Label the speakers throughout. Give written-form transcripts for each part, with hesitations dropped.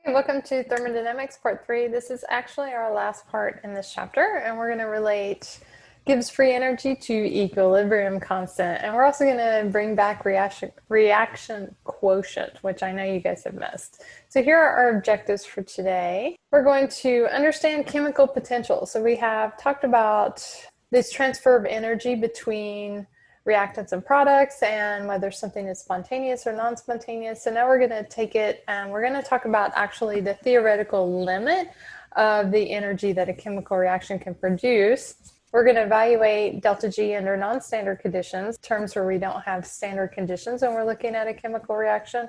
Speaker 1: Welcome to Thermodynamics Part 3. This is actually our last part in this chapter, and we're going to relate Gibbs free energy to equilibrium constant. And we're also going to bring back reaction quotient, which I know you guys have missed. So here are our objectives for today. We're going to understand chemical potential. So we have talked about this transfer of energy between reactants and products and whether something is spontaneous or non-spontaneous. So now we're going to take it and we're going to talk about actually the theoretical limit of the energy that a chemical reaction can produce. We're going to evaluate delta G under non-standard conditions, terms where we don't have standard conditions and we're looking at a chemical reaction.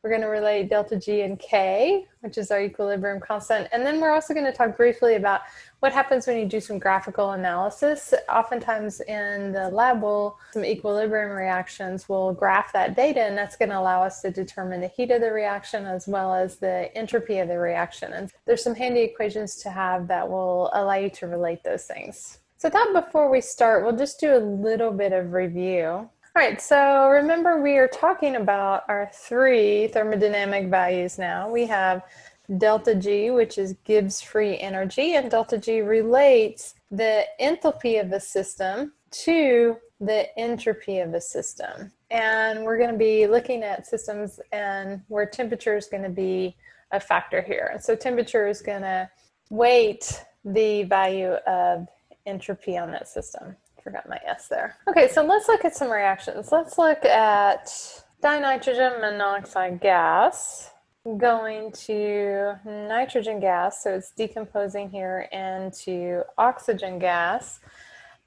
Speaker 1: We're going to relate delta G and K, which is our equilibrium constant. And then we're also going to talk briefly about what happens when you do some graphical analysis. Oftentimes in the lab, some equilibrium reactions will graph that data, and that's going to allow us to determine the heat of the reaction as well as the entropy of the reaction. And there's some handy equations to have that will allow you to relate those things. So before we start, we'll just do a little bit of review. All right, so remember we are talking about our three thermodynamic values now. We have delta G, which is Gibbs free energy, and delta G relates the enthalpy of the system to the entropy of the system. And we're going to be looking at systems and where temperature is going to be a factor here. So temperature is going to weight the value of entropy on that system. Forgot my S there. Okay, so let's look at some reactions. Let's look at dinitrogen monoxide gas going to nitrogen gas, so it's decomposing here into oxygen gas.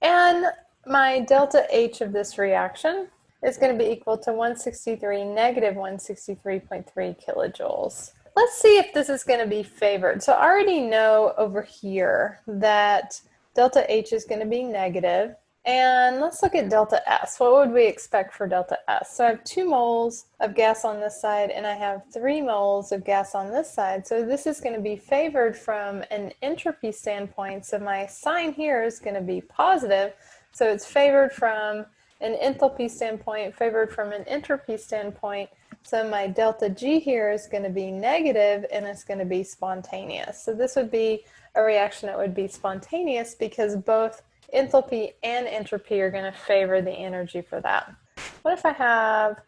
Speaker 1: And my delta H of this reaction is going to be equal to negative 163.3 kilojoules. Let's see if this is going to be favored. So I already know over here that delta H is going to be negative. And let's look at delta S. What would we expect for delta S? So I have 2 moles of gas on this side and I have 3 moles of gas on this side. So this is going to be favored from an entropy standpoint. So my sign here is going to be positive. So it's favored from an enthalpy standpoint, favored from an entropy standpoint. So my delta G here is going to be negative and it's going to be spontaneous. So this would be a reaction that would be spontaneous because both enthalpy and entropy are going to favor the energy for that. What if I have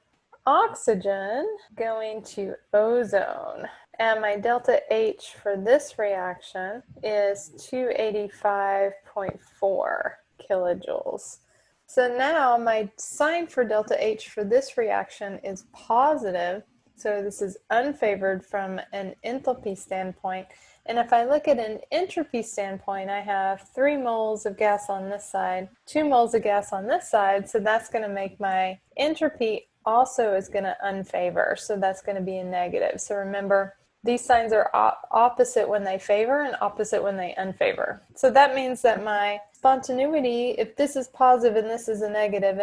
Speaker 1: oxygen going to ozone? And my delta H for this reaction is 285.4 kilojoules. So now my sign for delta H for this reaction is positive. So this is unfavored from an enthalpy standpoint. And if I look at an entropy standpoint, I have 3 moles of gas on this side, 2 moles of gas on this side. So that's going to make my entropy also is going to unfavor. So that's going to be a negative. So remember, these signs are opposite when they favor and opposite when they unfavor. So that means that my spontaneity, if this is positive and this is a negative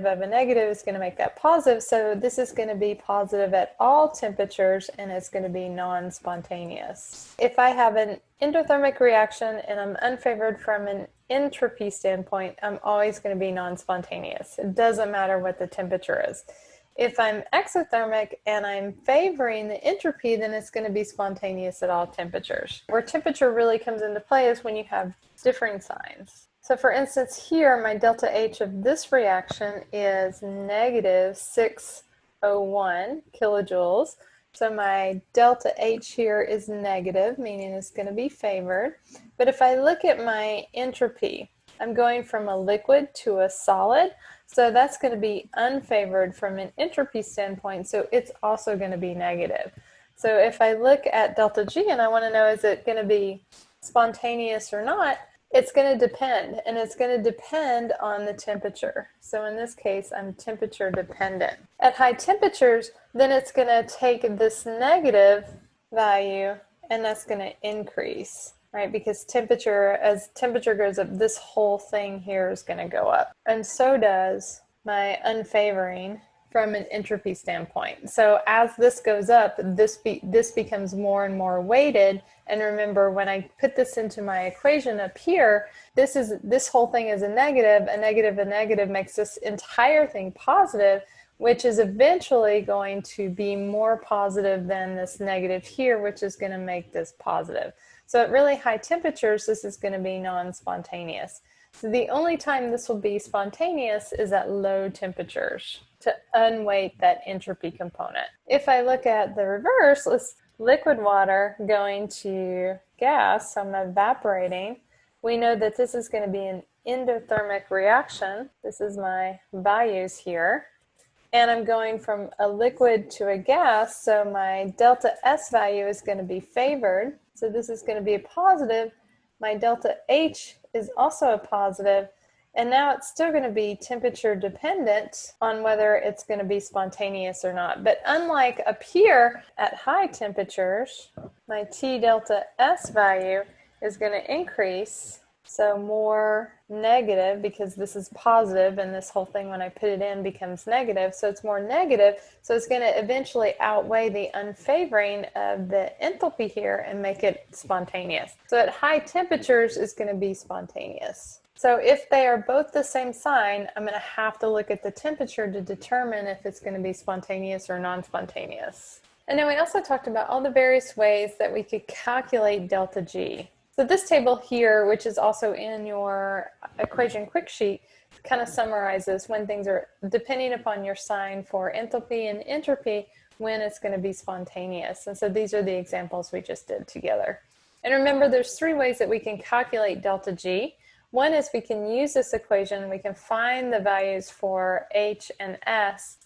Speaker 1: of a negative is going to make that positive. So this is going to be positive at all temperatures and it's going to be non-spontaneous. If I have an endothermic reaction and I'm unfavored from an entropy standpoint, I'm always going to be non-spontaneous. It doesn't matter what the temperature is. If I'm exothermic and I'm favoring the entropy, then it's going to be spontaneous at all temperatures. Where temperature really comes into play is when you have differing signs. So for instance, here my delta H of this reaction is negative 601 kilojoules. So my delta H here is negative, meaning it's going to be favored. But if I look at my entropy, I'm going from a liquid to a solid. So that's going to be unfavored from an entropy standpoint, so it's also going to be negative. So if I look at delta G and I want to know is it going to be spontaneous or not, it's going to depend, and it's going to depend on the temperature. So in this case, I'm temperature dependent. At high temperatures, then it's going to take this negative value and that's going to increase. Right, because as temperature goes up, this whole thing here is going to go up. And so does my unfavoring from an entropy standpoint. So as this goes up, this becomes more and more weighted. And remember, when I put this into my equation up here, this whole thing is a negative. A negative makes this entire thing positive, which is eventually going to be more positive than this negative here, which is going to make this positive. So at really high temperatures, this is going to be non-spontaneous. So the only time this will be spontaneous is at low temperatures to unweight that entropy component. If I look at the reverse, let's liquid water going to gas, so I'm evaporating. We know that this is going to be an endothermic reaction. This is my values here. And I'm going from a liquid to a gas, so my delta S value is going to be favored. So this is going to be a positive. My delta H is also a positive. And now it's still going to be temperature dependent on whether it's going to be spontaneous or not. But unlike up here at high temperatures, my T delta S value is going to increase. So more negative, because this is positive and this whole thing when I put it in becomes negative. So it's more negative. So it's going to eventually outweigh the unfavoring of the enthalpy here and make it spontaneous. So at high temperatures it's going to be spontaneous. So if they are both the same sign, I'm going to have to look at the temperature to determine if it's going to be spontaneous or non-spontaneous. And then we also talked about all the various ways that we could calculate delta G. So this table here, which is also in your equation quick sheet, kind of summarizes when things are, depending upon your sign for enthalpy and entropy, when it's going to be spontaneous. And so these are the examples we just did together. And remember, there's three ways that we can calculate delta G. One is we can use this equation, we can find the values for H and S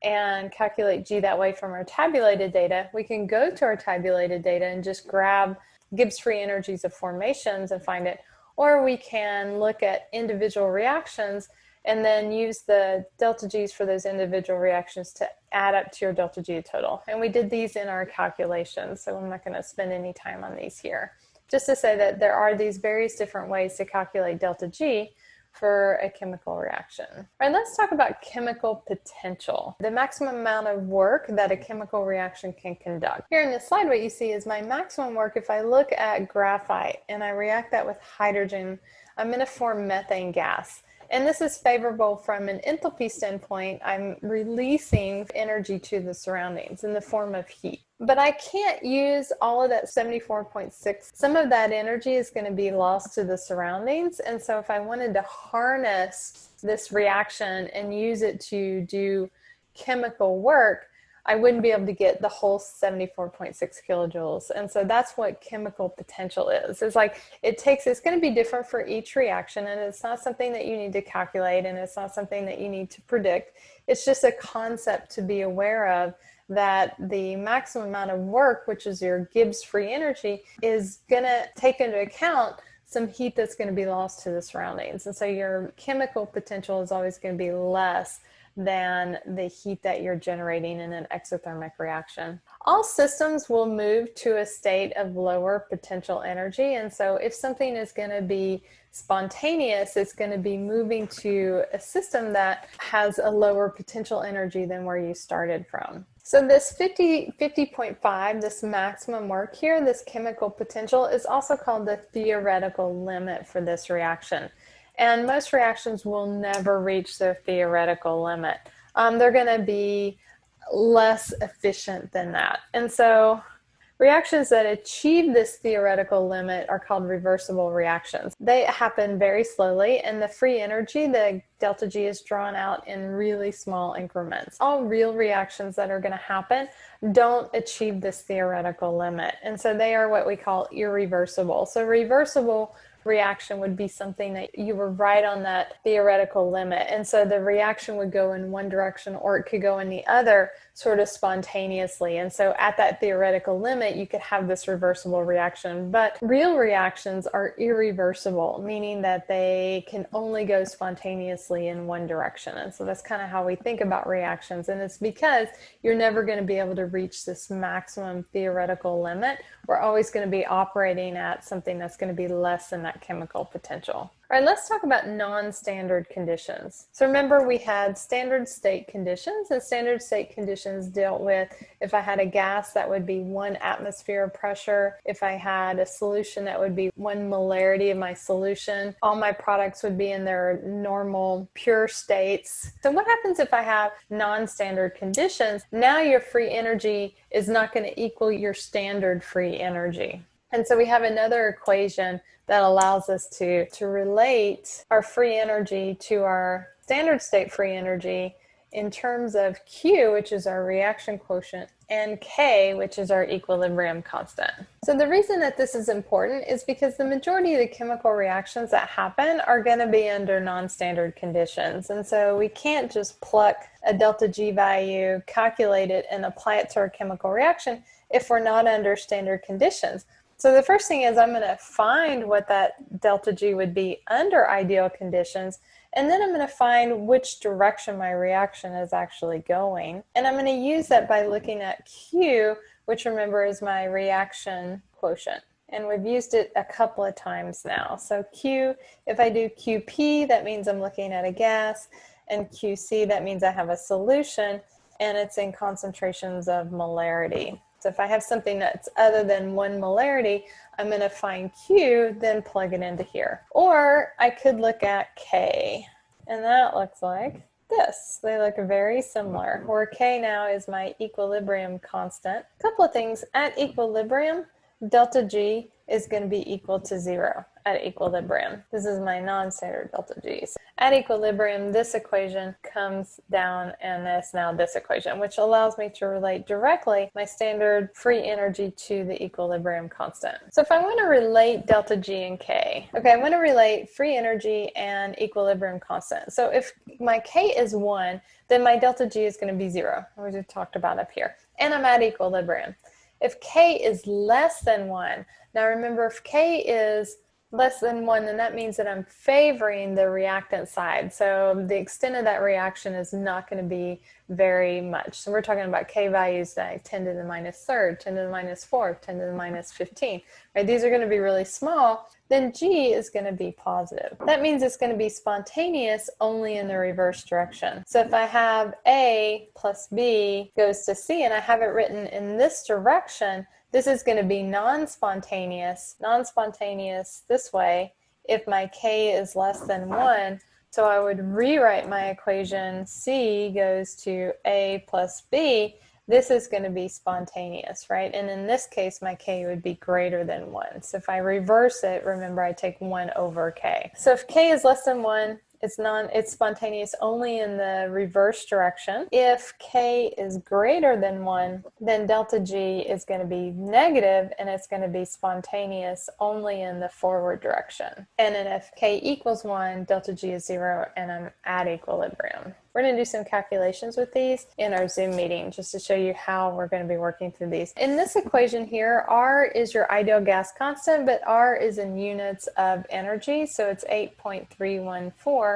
Speaker 1: and calculate G that way from our tabulated data. We can go to our tabulated data and just grab Gibbs free energies of formations and find it, or we can look at individual reactions and then use the delta G's for those individual reactions to add up to your delta G total. And we did these in our calculations, so I'm not going to spend any time on these here. Just to say that there are these various different ways to calculate delta G for a chemical reaction. All right, let's talk about chemical potential, the maximum amount of work that a chemical reaction can conduct. Here in this slide, what you see is my maximum work. If I look at graphite and I react that with hydrogen, I'm going to form methane gas. And this is favorable from an enthalpy standpoint. I'm releasing energy to the surroundings in the form of heat. But I can't use all of that 74.6. Some of that energy is going to be lost to the surroundings. And so if I wanted to harness this reaction and use it to do chemical work, I wouldn't be able to get the whole 74.6 kilojoules. And so that's what chemical potential is. It's like it's going to be different for each reaction, and it's not something that you need to calculate, and it's not something that you need to predict. It's just a concept to be aware of, that the maximum amount of work, which is your Gibbs free energy, is going to take into account some heat that's going to be lost to the surroundings. And so your chemical potential is always going to be less than the heat that you're generating in an exothermic reaction. All systems will move to a state of lower potential energy, and so if something is going to be spontaneous, it's going to be moving to a system that has a lower potential energy than where you started from. So this 50.5, this maximum work here, this chemical potential, is also called the theoretical limit for this reaction. And most reactions will never reach their theoretical limit. They're going to be less efficient than that. And so reactions that achieve this theoretical limit are called reversible reactions. They happen very slowly, and the free energy, the delta G, is drawn out in really small increments. All real reactions that are going to happen don't achieve this theoretical limit, and so they are what we call irreversible. So reversible reaction would be something that you were right on that theoretical limit, and so the reaction would go in one direction or it could go in the other sort of spontaneously. And so at that theoretical limit you could have this reversible reaction. But real reactions are irreversible, meaning that they can only go spontaneously in one direction. And so that's kind of how we think about reactions, and it's because you're never going to be able to reach this maximum theoretical limit. We're always going to be operating at something that's going to be less than that chemical potential. All right, let's talk about non-standard conditions. So remember, we had standard state conditions, and standard state conditions dealt with if I had a gas, that would be 1 atmosphere of pressure. If I had a solution, that would be 1 molarity of my solution. All my products would be in their normal pure states. So what happens if I have non-standard conditions? Now your free energy is not going to equal your standard free energy. And so we have another equation that allows us to relate our free energy to our standard state free energy in terms of Q, which is our reaction quotient, and K, which is our equilibrium constant. So the reason that this is important is because the majority of the chemical reactions that happen are going to be under non-standard conditions. And so we can't just pluck a delta G value, calculate it, and apply it to our chemical reaction if we're not under standard conditions. So the first thing is I'm going to find what that delta G would be under ideal conditions, and then I'm going to find which direction my reaction is actually going. And I'm going to use that by looking at Q, which remember is my reaction quotient. And we've used it a couple of times now. So Q, if I do QP, that means I'm looking at a gas, and QC, that means I have a solution, and it's in concentrations of molarity. So if I have something that's other than 1 molarity, I'm going to find Q, then plug it into here. Or I could look at K, and that looks like this. They look very similar, where K now is my equilibrium constant. A couple of things. At equilibrium, delta G is going to be equal to 0 at equilibrium. This is my non-standard delta G. So at equilibrium, this equation comes down, and it's now this equation, which allows me to relate directly my standard free energy to the equilibrium constant. So if I want to relate delta G and K, okay, I want to relate free energy and equilibrium constant. So if my K is 1, then my delta G is going to be 0, we just talked about up here, and I'm at equilibrium. If K is less than 1, now remember, if K is less than 1, then that means that I'm favoring the reactant side. So the extent of that reaction is not going to be very much. So we're talking about K values like 10 to the minus third, 10 to the minus fourth, 10 to the minus 15. Right? These are going to be really small. Then G is going to be positive. That means it's going to be spontaneous only in the reverse direction. So if I have A plus B goes to C, and I have it written in this direction, this is going to be non-spontaneous this way if my K is less than 1. So I would rewrite my equation, C goes to A plus B. This is going to be spontaneous, right? And in this case, my K would be greater than 1. So if I reverse it, remember I take 1 over K. So if K is less than 1, it's spontaneous only in the reverse direction. If K is greater than 1, then delta G is going to be negative, and it's going to be spontaneous only in the forward direction. And then if K equals 1, delta G is 0, and I'm at equilibrium. We're going to do some calculations with these in our Zoom meeting just to show you how we're going to be working through these. In this equation here, R is your ideal gas constant, but R is in units of energy, so it's 8.314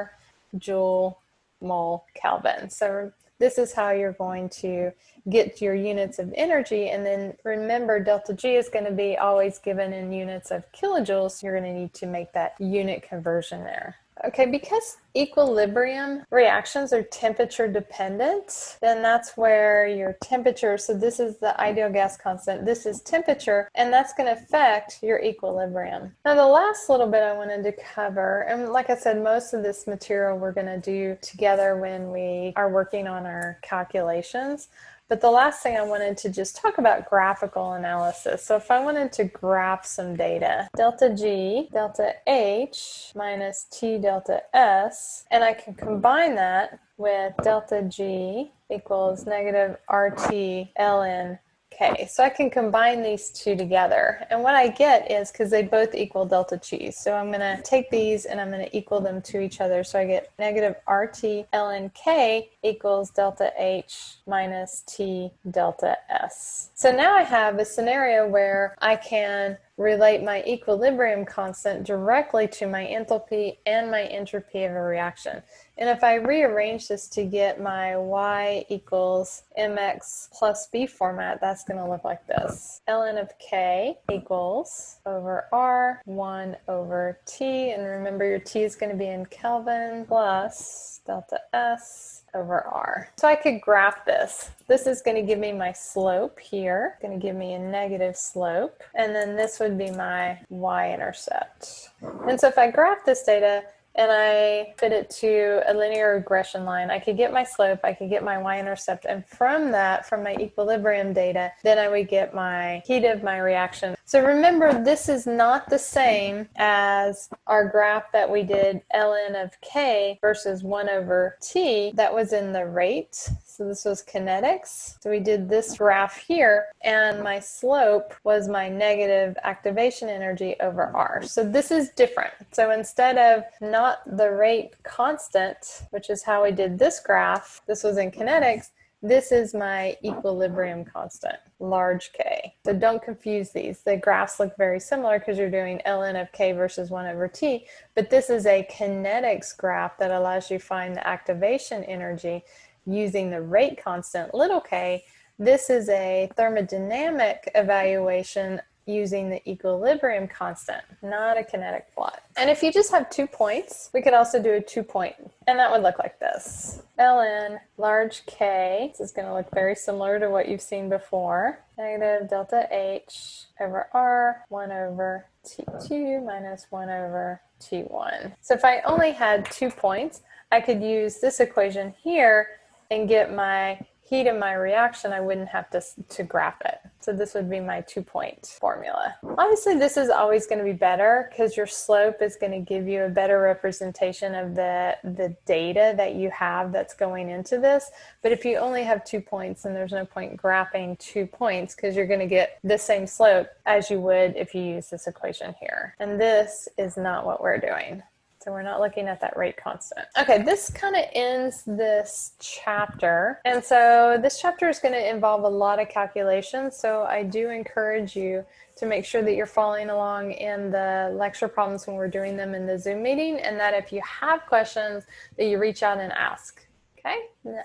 Speaker 1: joule mole Kelvin. So this is how you're going to get your units of energy, and then remember delta G is going to be always given in units of kilojoules, so you're going to need to make that unit conversion there. Okay, because equilibrium reactions are temperature dependent, then that's where your temperature, so this is the ideal gas constant, this is temperature, and that's going to affect your equilibrium. Now the last little bit I wanted to cover, and like I said, most of this material we're going to do together when we are working on our calculations. But the last thing I wanted to just talk about graphical analysis. So if I wanted to graph some data, delta G, delta H minus T delta S, and I can combine that with delta G equals negative RT ln K. So I can combine these two together. And what I get is, because they both equal delta G, so I'm going to take these and I'm going to equal them to each other. So I get negative RT ln K equals delta H minus T delta S. So now I have a scenario where I can relate my equilibrium constant directly to my enthalpy and my entropy of a reaction. And if I rearrange this to get my y equals mx plus b format, that's going to look like this. ln of k equals over r 1 over t, and remember your t is going to be in Kelvin, plus delta s over r. So I could graph this. This is going to give me my slope here, going to give me a negative slope, and then this would be my y-intercept. And so if I graph this data and I fit it to a linear regression line, I could get my slope, I could get my y-intercept, and from that, from my equilibrium data, then I would get my heat of my reaction. So remember, this is not the same as our graph that we did ln of k versus 1 over t. That was in the rate. So this was kinetics. So we did this graph here, and my slope was my negative activation energy over r. So this is different. So instead of not the rate constant, which is how we did this graph, this was in kinetics, this is my equilibrium constant, large K. So don't confuse these. The graphs look very similar because you're doing ln of k versus 1 over t, but this is a kinetics graph that allows you to find the activation energy using the rate constant, little k. This is a thermodynamic evaluation using the equilibrium constant, not a kinetic plot. And if you just have 2 points, we could also do a 2-point, and that would look like this. ln large K, this is going to look very similar to what you've seen before, negative delta H over R, 1 over T2 minus 1 over T1. So if I only had 2 points, I could use this equation here and get my heat of my reaction. I wouldn't have to graph it. So this would be my 2-point formula. Obviously, this is always going to be better because your slope is going to give you a better representation of the data that you have that's going into this. But if you only have 2 points, then there's no point graphing 2 points because you're going to get the same slope as you would if you use this equation here. And this is not what we're doing. So we're not looking at that rate constant. Okay, this kind of ends this chapter. And so this chapter is going to involve a lot of calculations. So I do encourage you to make sure that you're following along in the lecture problems when we're doing them in the Zoom meeting, and that if you have questions, that you reach out and ask. Okay?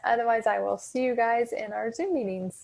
Speaker 1: Otherwise, I will see you guys in our Zoom meetings.